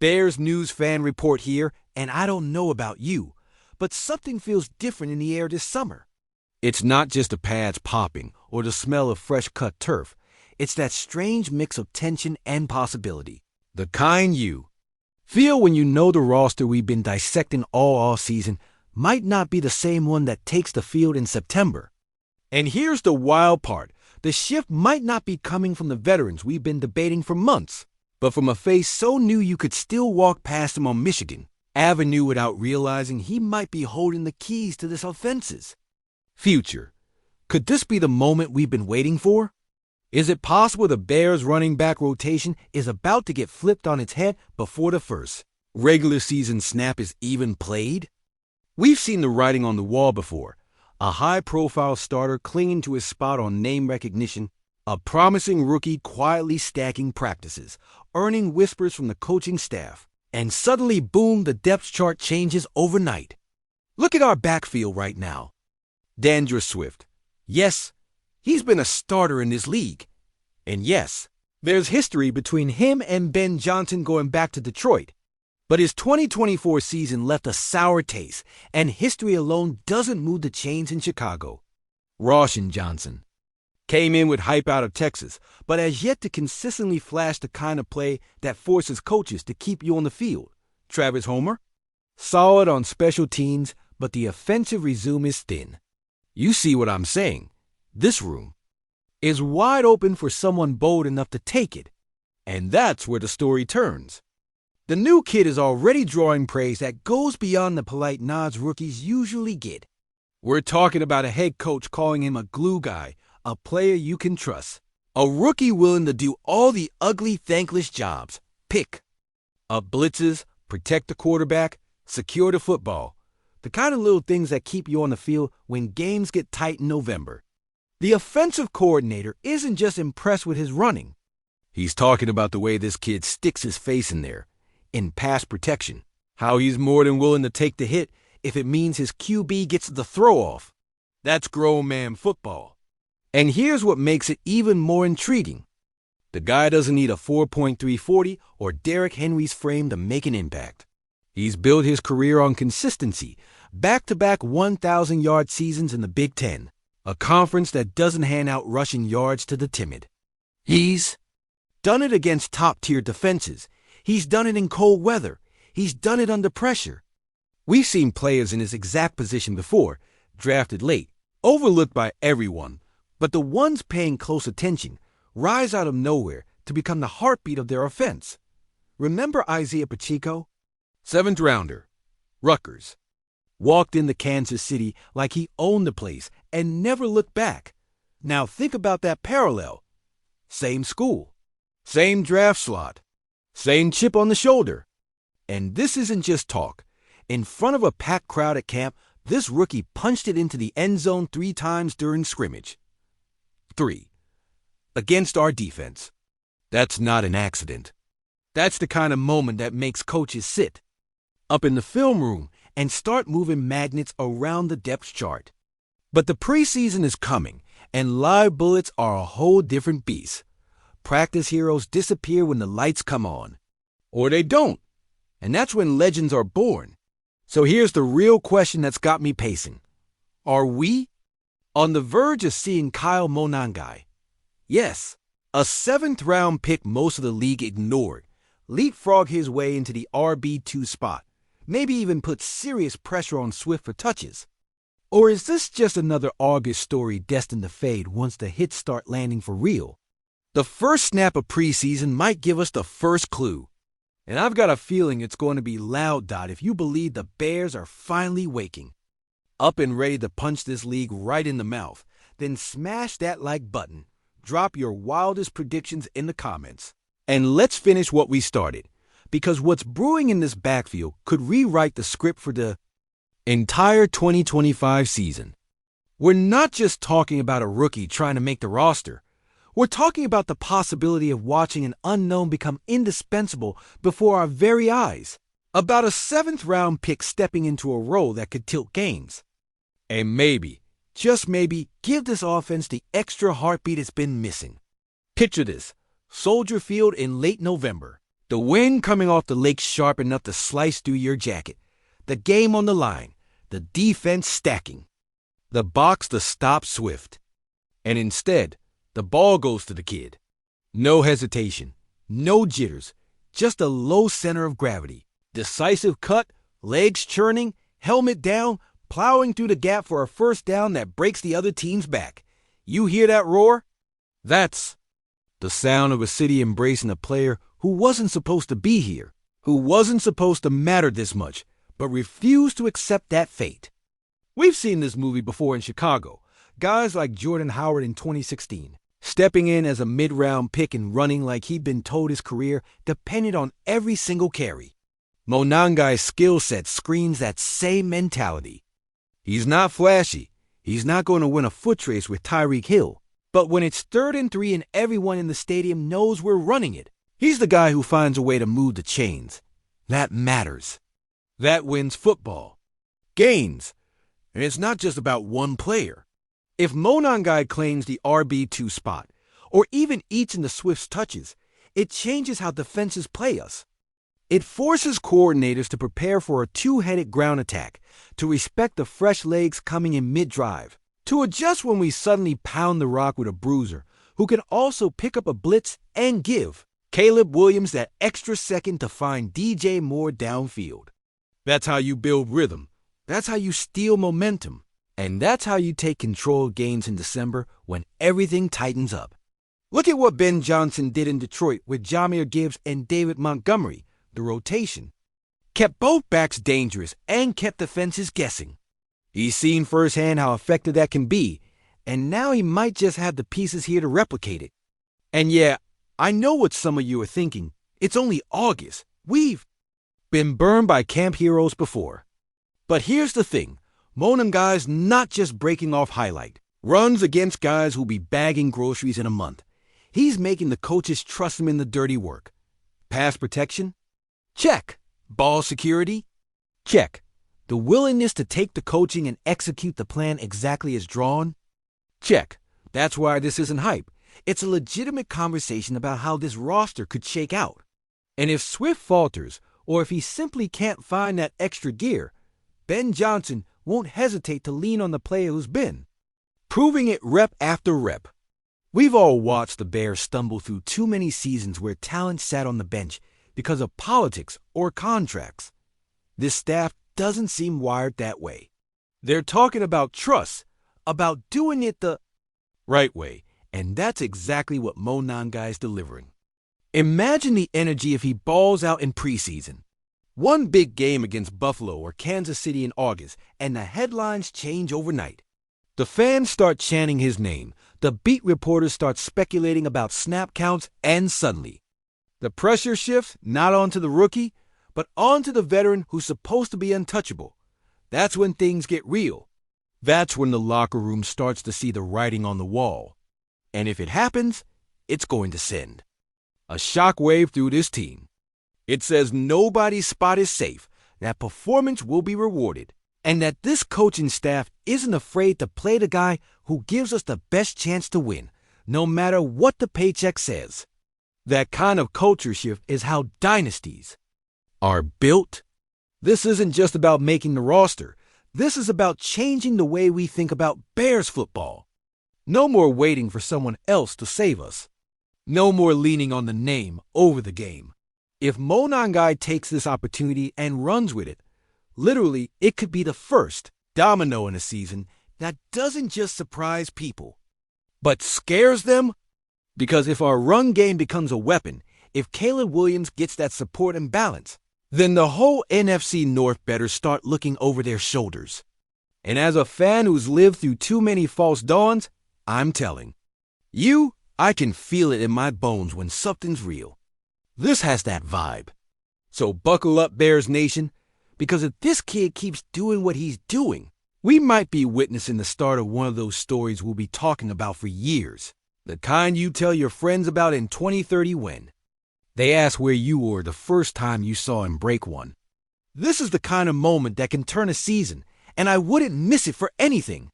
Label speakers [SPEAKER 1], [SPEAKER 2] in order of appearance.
[SPEAKER 1] Bears News fan report here, and I don't know about you, but something feels different in the air this summer. It's not just the pads popping or the smell of fresh-cut turf. It's that strange mix of tension and possibility. The kind you feel when you know the roster we've been dissecting all off-season might not be the same one that takes the field in September. And here's the wild part. The shift might not be coming from the veterans we've been debating for months, but from a face so new you could still walk past him on Michigan Avenue without realizing he might be holding the keys to this offense's future. Could this be the moment we've been waiting for? Is it possible the Bears' running back rotation is about to get flipped on its head before the first regular season snap is even played? We've seen the writing on the wall before. A high-profile starter clinging to his spot on name recognition, a promising rookie quietly stacking practices, earning whispers from the coaching staff, and suddenly, boom, the depth chart changes overnight. Look at our backfield right now. D'Andre Swift. Yes, he's been a starter in this league. And yes, there's history between him and Ben Johnson going back to Detroit. But his 2024 season left a sour taste, and history alone doesn't move the chains in Chicago. Roshan Johnson came in with hype out of Texas, but has yet to consistently flash the kind of play that forces coaches to keep you on the field. Travis Homer? Solid on special teams, but the offensive resume is thin. You see what I'm saying? This room is wide open for someone bold enough to take it. And that's where the story turns. The new kid is already drawing praise that goes beyond the polite nods rookies usually get. We're talking about a head coach calling him a glue guy, a player you can trust, a rookie willing to do all the ugly, thankless jobs. Pick up blitzes, protect the quarterback, secure the football. The kind of little things that keep you on the field when games get tight in November. The offensive coordinator isn't just impressed with his running. He's talking about the way this kid sticks his face in there, in pass protection, how he's more than willing to take the hit if it means his QB gets the throw-off. That's grown man football. And here's what makes it even more intriguing. The guy doesn't need a 4.340 or Derrick Henry's frame to make an impact. He's built his career on consistency, back-to-back 1,000-yard seasons in the Big Ten, a conference that doesn't hand out rushing yards to the timid. He's done it against top-tier defenses. He's done it in cold weather. He's done it under pressure. We've seen players in his exact position before, drafted late, overlooked by everyone, but the ones paying close attention rise out of nowhere to become the heartbeat of their offense. Remember Isaiah Pacheco? 7th rounder, Rutgers. Walked into Kansas City like he owned the place and never looked back. Now think about that parallel. Same school, same draft slot, same chip on the shoulder. And this isn't just talk. In front of a packed crowd at camp, this rookie punched it into the end zone 3 times during scrimmage. 3. Against our defense. That's not an accident. That's the kind of moment that makes coaches sit up in the film room and start moving magnets around the depth chart. But the preseason is coming, and live bullets are a whole different beast. Practice heroes disappear when the lights come on. Or they don't. And that's when legends are born. So here's the real question that's got me pacing. Are we on the verge of seeing Kyle Monangai? Yes, a 7th-round pick most of the league ignored, leapfrog his way into the RB2 spot, maybe even put serious pressure on Swift for touches. Or is this just another August story destined to fade once the hits start landing for real? The first snap of preseason might give us the first clue. And I've got a feeling it's going to be loud, if you believe the Bears are finally waking up and ready to punch this league right in the mouth. Then smash that like button. Drop your wildest predictions in the comments. And let's finish what we started. Because what's brewing in this backfield could rewrite the script for the entire 2025 season. We're not just talking about a rookie trying to make the roster. We're talking about the possibility of watching an unknown become indispensable before our very eyes. About a 7th-round pick stepping into a role that could tilt games. And maybe, just maybe, give this offense the extra heartbeat it's been missing. Picture this. Soldier Field in late November. The wind coming off the lake sharp enough to slice through your jacket. The game on the line. The defense stacking. The box to stop Swift. And instead, the ball goes to the kid. No hesitation. No jitters. Just a low center of gravity. Decisive cut, legs churning, helmet down, plowing through the gap for a first down that breaks the other team's back. You hear that roar? That's the sound of a city embracing a player who wasn't supposed to be here, who wasn't supposed to matter this much, but refused to accept that fate. We've seen this movie before in Chicago. Guys like Jordan Howard in 2016, stepping in as a mid-round pick and running like he'd been told his career depended on every single carry. Mo Nangai's skill set screams that same mentality. He's not flashy. He's not going to win a foot race with Tyreek Hill. But when it's 3rd and 3 and everyone in the stadium knows we're running it, he's the guy who finds a way to move the chains. That matters. That wins football. Gains. And it's not just about one player. If Mo Nangai claims the RB2 spot, or even eats into Swift's touches, it changes how defenses play us. It forces coordinators to prepare for a two-headed ground attack, to respect the fresh legs coming in mid-drive, to adjust when we suddenly pound the rock with a bruiser, who can also pick up a blitz and give Caleb Williams that extra second to find DJ Moore downfield. That's how you build rhythm. That's how you steal momentum. And that's how you take controlled gains in December when everything tightens up. Look at what Ben Johnson did in Detroit with Jahmyr Gibbs and David Montgomery, the rotation. Kept both backs dangerous and kept defenses guessing. He's seen firsthand how effective that can be, and now he might just have the pieces here to replicate it. And yeah, I know what some of you are thinking. It's only August. We've been burned by camp heroes before. But here's the thing. Mo Nangai's not just breaking off highlight runs against guys who'll be bagging groceries in a month. He's making the coaches trust him in the dirty work. Pass protection? Check. Ball security? Check. The willingness to take the coaching and execute the plan exactly as drawn? Check. That's why this isn't hype. It's a legitimate conversation about how this roster could shake out. And if Swift falters, or if he simply can't find that extra gear, Ben Johnson won't hesitate to lean on the player who's been proving it rep after rep. We've all watched the Bears stumble through too many seasons where talent sat on the bench because of politics or contracts. This staff doesn't seem wired that way. They're talking about trust, about doing it the right way, and that's exactly what Mo Nangai's delivering. Imagine the energy if he balls out in preseason. One big game against Buffalo or Kansas City in August, and the headlines change overnight. The fans start chanting his name, the beat reporters start speculating about snap counts, and suddenly, the pressure shifts not onto the rookie, but onto the veteran who's supposed to be untouchable. That's when things get real. That's when the locker room starts to see the writing on the wall. And if it happens, it's going to send a shockwave through this team. It says nobody's spot is safe, that performance will be rewarded, and that this coaching staff isn't afraid to play the guy who gives us the best chance to win, no matter what the paycheck says. That kind of culture shift is how dynasties are built. This isn't just about making the roster. This is about changing the way we think about Bears football. No more waiting for someone else to save us. No more leaning on the name over the game. If Mo Nangai takes this opportunity and runs with it, literally, it could be the first domino in a season that doesn't just surprise people, but scares them. Because if our run game becomes a weapon, if Caleb Williams gets that support and balance, then the whole NFC North better start looking over their shoulders. And as a fan who's lived through too many false dawns, I'm telling you, I can feel it in my bones when something's real. This has that vibe. So buckle up, Bears Nation, because if this kid keeps doing what he's doing, we might be witnessing the start of one of those stories we'll be talking about for years. The kind you tell your friends about in 2030 when they ask where you were the first time you saw him break one. This is the kind of moment that can turn a season, and I wouldn't miss it for anything.